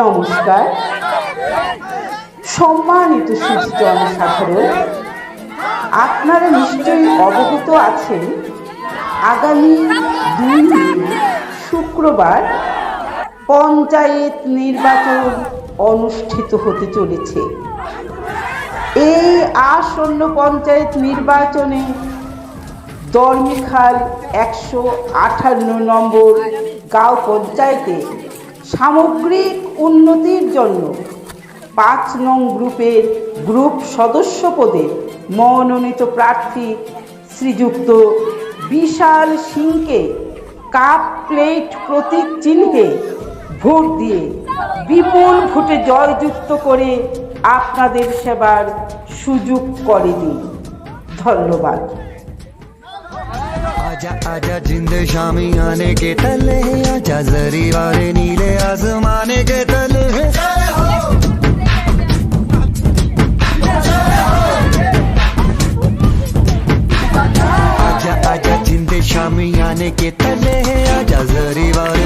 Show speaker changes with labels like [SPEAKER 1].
[SPEAKER 1] নমস্কার সম্মানিত সুধী জনসাধারণ, আপনারা নিশ্চয়ই অবগত আছেন আগামী 2 মে শুক্রবার পঞ্চায়েত নির্বাচন অনুষ্ঠিত হতে চলেছে। এই আসন্ন পঞ্চায়েত নির্বাচনে দর্মিখাল 158 নম্বর গাঁও পঞ্চায়েতে সামগ্রিক উন্নতির জন্য 5 নং গ্রুপের গ্রুপ সদস্য পদে মনোনীত প্রার্থী শ্রীযুক্ত বিশাল সিংকে কাপ প্লেট প্রতীক চিহ্নে ভোট দিয়ে বিপুল ভোটে জয়যুক্ত করে আপনাদের সেবার সুযোগ করে দিন। ধন্যবাদ।
[SPEAKER 2] आजा आजा जिंद शामी आने के तले, आजा जरी वाले नीले आसमाने के तले। आजा आजा जिंद शामी आने के तले, आजा जरी वाले